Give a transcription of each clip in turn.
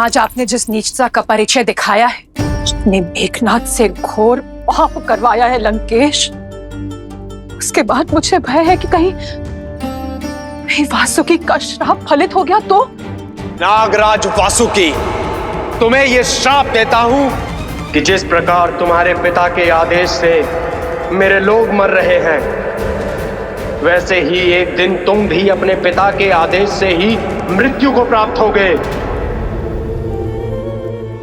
आज आपने जिस नीचता का परिचय दिखाया है, अपने मेघनाथ से घोर पाप करवाया है लंकेश, उसके बाद मुझे भय है कि कहीं वासुकी का श्राप फलित हो गया तो। नागराज वासुकी, तुम्हें यह श्राप देता हूं कि जिस प्रकार तुम्हारे पिता के आदेश से मेरे लोग मर रहे हैं, वैसे ही एक दिन तुम भी अपने पिता के आदेश से ही मृत्यु को प्राप्त होगे।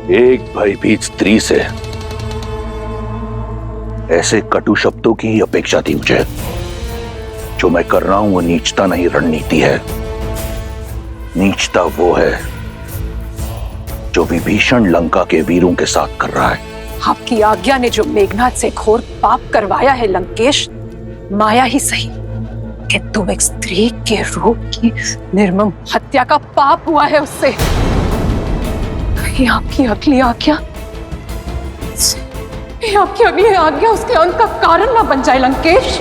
एक भयभीत स्त्री से ऐसे कटु शब्दों की ही अपेक्षा थी मुझे। जो मैं कर रहा हूं वो नीचता नहीं, रणनीति है। नीचता वो है जो विभीषण लंका के वीरों के साथ कर रहा है। आपकी आज्ञा ने जो मेघनाथ से घोर पाप करवाया है लंकेश, माया ही सही, किंतु एक स्त्री के रूप की निर्मम हत्या का पाप हुआ है उससे। कहीं आपकी अगली आज्ञा उसके अंत का कारण ना बन जाए लंकेश।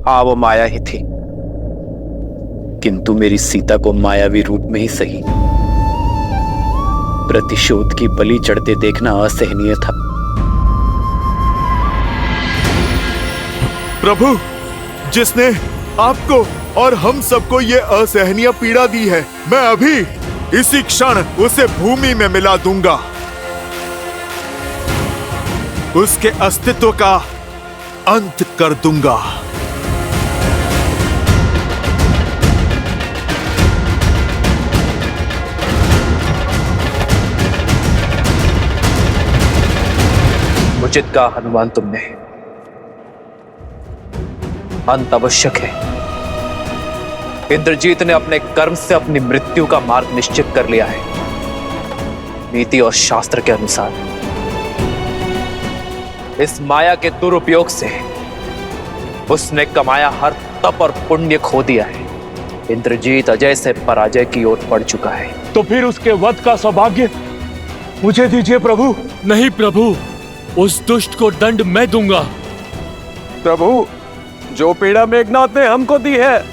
हाँ, वो माया ही थी, किंतु मेरी सीता को मायावी रूप में ही सही प्रतिशोध की बलि चढ़ते देखना असहनीय था। प्रभु, जिसने आपको और हम सबको ये असहनीय पीड़ा दी है, मैं अभी इसी क्षण उसे भूमि में मिला दूंगा। उसके अस्तित्व का अंत कर दूंगा। उचित का अनुमान तुमने, अंत आवश्यक है। इंद्रजीत ने अपने कर्म से अपनी मृत्यु का मार्ग निश्चित कर लिया है। नीति और शास्त्र के अनुसार इस माया के दुरुपयोग से उसने कमाया हर तप और पुण्य खो दिया है। इंद्रजीत अजय से पराजय की ओर बढ़ चुका है। तो फिर उसके वध का सौभाग्य मुझे दीजिए प्रभु। नहीं प्रभु, उस दुष्ट को दंड मैं दूंगा। प्रभु, जो पीड़ा मेघनाथ ने हमको दी है,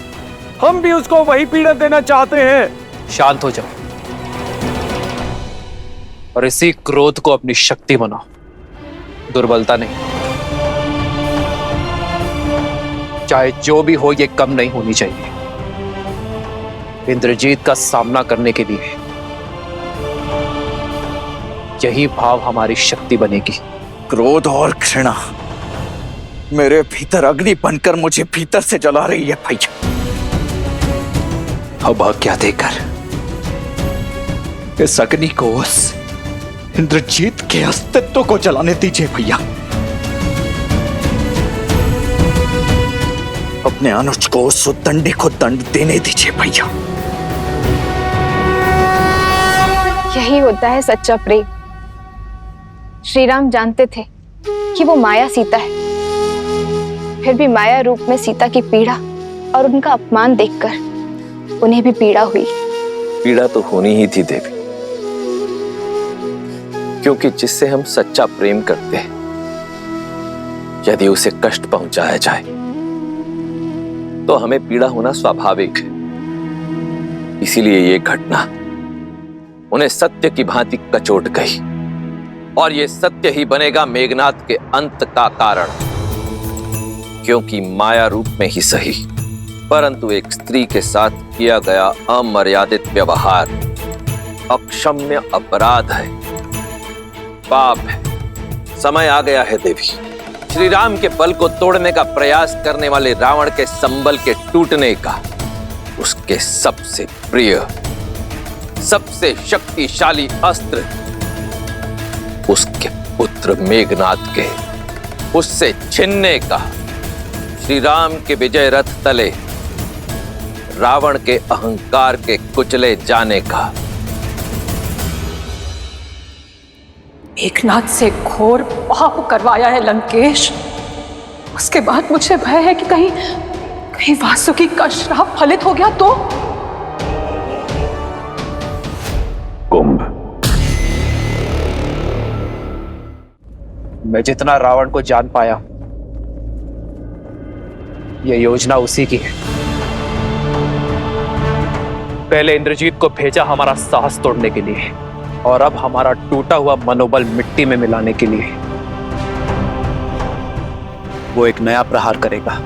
हम भी उसको वही पीड़ा देना चाहते हैं। शांत हो जाओ और इसी क्रोध को अपनी शक्ति बनाओ, दुर्बलता नहीं। चाहे जो भी हो, ये कम नहीं होनी चाहिए। इंद्रजीत का सामना करने के लिए यही भाव हमारी शक्ति बनेगी। क्रोध और घृणा मेरे भीतर अग्नि बनकर मुझे भीतर से जला रही है भैया। अब आज्ञा देकर इस अग्नि को उस इंद्रजीत के अस्तित्व को जलाने दीजिए भैया। अपने अनुज को उस उद्दंडी को दंड देने दीजिए भैया। यही होता है सच्चा प्रेम। श्री राम जानते थे कि वो माया सीता है, फिर भी माया रूप में सीता की पीड़ा और उनका अपमान देखकर उन्हें भी पीड़ा हुई। पीड़ा तो होनी ही थी देवी, क्योंकि जिससे हम सच्चा प्रेम करते हैं, यदि उसे कष्ट पहुंचाया जाए तो हमें पीड़ा होना स्वाभाविक है। इसीलिए ये घटना उन्हें सत्य की भांति कचोट गई, और ये सत्य ही बनेगा मेघनाथ के अंत का कारण। क्योंकि माया रूप में ही सही, परंतु एक स्त्री के साथ किया गया अमर्यादित व्यवहार अक्षम्य अपराध है, पाप है। समय आ गया है देवी। श्री राम के बल को तोड़ने का प्रयास करने वाले रावण के संबल के टूटने का, उसके सबसे प्रिय, सबसे शक्तिशाली अस्त्र, उसके पुत्र मेघनाथ के उससे छिनने का, श्री राम के विजय रथ तले रावण के अहंकार के कुचले जाने का। मेघनाथ से घोर पाप करवाया है लंकेश, उसके बाद मुझे भय है कि कहीं वासुकी का श्राप फलित हो गया तो। कुंभ, मैं जितना रावण को जान पाया हूं, यह योजना उसी की है। पहले इंद्रजीत को भेजा हमारा साहस तोड़ने के लिए, और अब हमारा टूटा हुआ मनोबल मिट्टी में मिलाने के लिए। वो एक नया प्रहार करेगा।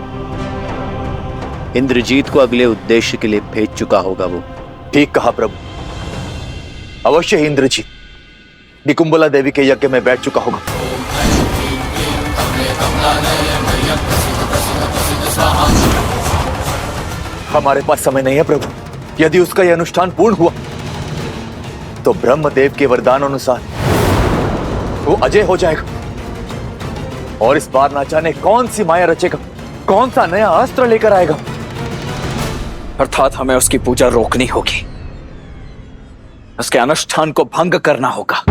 इंद्रजीत को अगले उद्देश्य के लिए भेज चुका होगा वो। ठीक कहा प्रभु, अवश्य ही इंद्रजीत निकुंबला देवी के यज्ञ में बैठ चुका होगा। हमारे पास समय नहीं है प्रभु। यदि उसका यह अनुष्ठान पूर्ण हुआ तो ब्रह्मदेव के वरदान अनुसार वो अजय हो जाएगा, और इस बार ना जाने कौन सी माया रचेगा, कौन सा नया अस्त्र लेकर आएगा। अर्थात हमें उसकी पूजा रोकनी होगी, उसके अनुष्ठान को भंग करना होगा।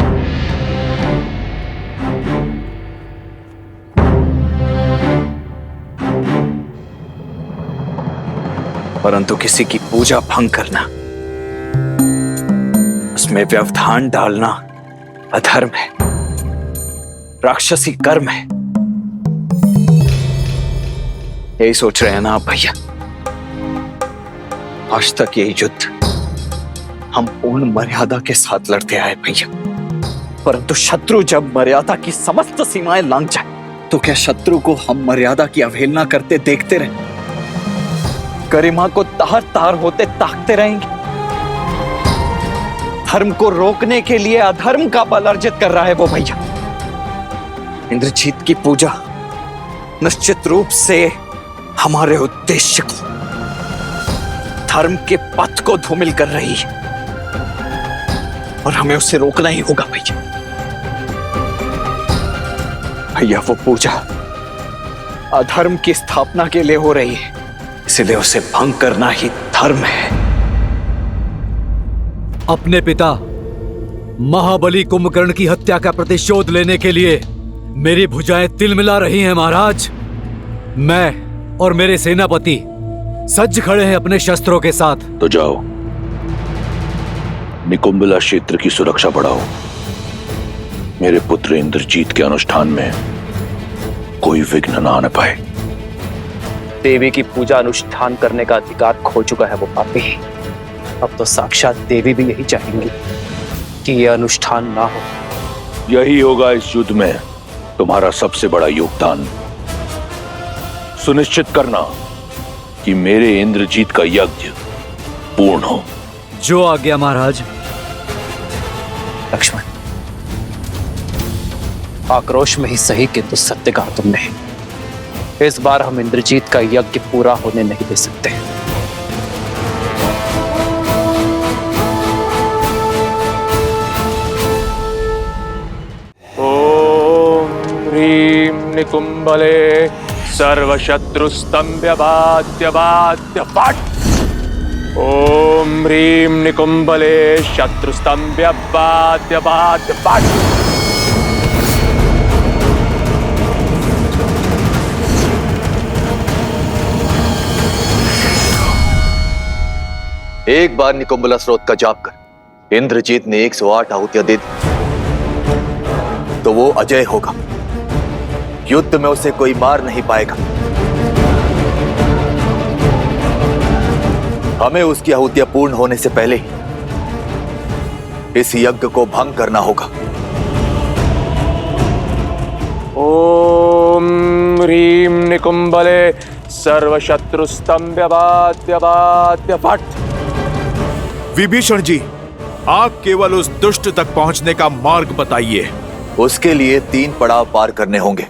परंतु किसी की पूजा भंग करना, उसमें व्यवधान डालना अधर्म है, राक्षसी कर्म है। यही सोच रहे हैं ना आप भैया? आज तक यही युद्ध हम पूर्ण मर्यादा के साथ लड़ते आए भैया, परंतु शत्रु जब मर्यादा की समस्त सीमाएं लांघ जाए तो क्या शत्रु को हम मर्यादा की अवहेलना करते देखते रहें? गरिमा को तार तार होते ताकते रहेंगे? धर्म को रोकने के लिए अधर्म का बल अर्जित कर रहा है वो भैया। इंद्रजीत की पूजा निश्चित रूप से हमारे उद्देश्य को, धर्म के पथ को धूमिल कर रही है, और हमें उसे रोकना ही होगा भैया। भैया वो पूजा अधर्म की स्थापना के लिए हो रही है, इसलिए उसे भंग करना ही धर्म है। अपने पिता महाबली कुंभकर्ण की हत्या का प्रतिशोध लेने के लिए मेरी भुजाएं तिलमिला रही हैं महाराज। मैं और मेरे सेनापति सज्ज खड़े हैं अपने शस्त्रों के साथ। तो जाओ, निकुंबला क्षेत्र की सुरक्षा बढ़ाओ। मेरे पुत्र इंद्रजीत के अनुष्ठान में कोई विघ्न न आने पाए। देवी की पूजा अनुष्ठान करने का अधिकार खो चुका है वो पापी। अब तो साक्षात देवी भी यही चाहेंगी कि यह अनुष्ठान ना हो। यही होगा इस युद्ध में तुम्हारा सबसे बड़ा योगदान। सुनिश्चित करना कि मेरे इंद्रजीत का यज्ञ पूर्ण हो। जो आज्ञा महाराज। लक्ष्मण, आक्रोश में ही सही किंतु सत्य कहा तुमने। इस बार हम इंद्रजीत का यज्ञ पूरा होने नहीं दे सकते। ओम ह्रीं निकुंबले सर्वशत्रुस्तंभ्यबाद्य बाद्य फट्। ओम ह्रीं निकुंबले शत्रुस्तंभ्यबाद्य बाद्य फट्। एक बार निकुंबला स्रोत का जाप कर इंद्रजीत ने 108 आहुतियां दे दी तो वो अजय होगा। युद्ध में उसे कोई मार नहीं पाएगा। हमें उसकी आहुतियां पूर्ण होने से पहले ही इस यज्ञ को भंग करना होगा। ओम ह्रीं निकुंबले सर्वशत्रुस्तंभ्यबाद्य बाद्य फट्। विभीषण जी, आप केवल उस दुष्ट तक पहुंचने का मार्ग बताइए। उसके लिए 3 पड़ाव पार करने होंगे।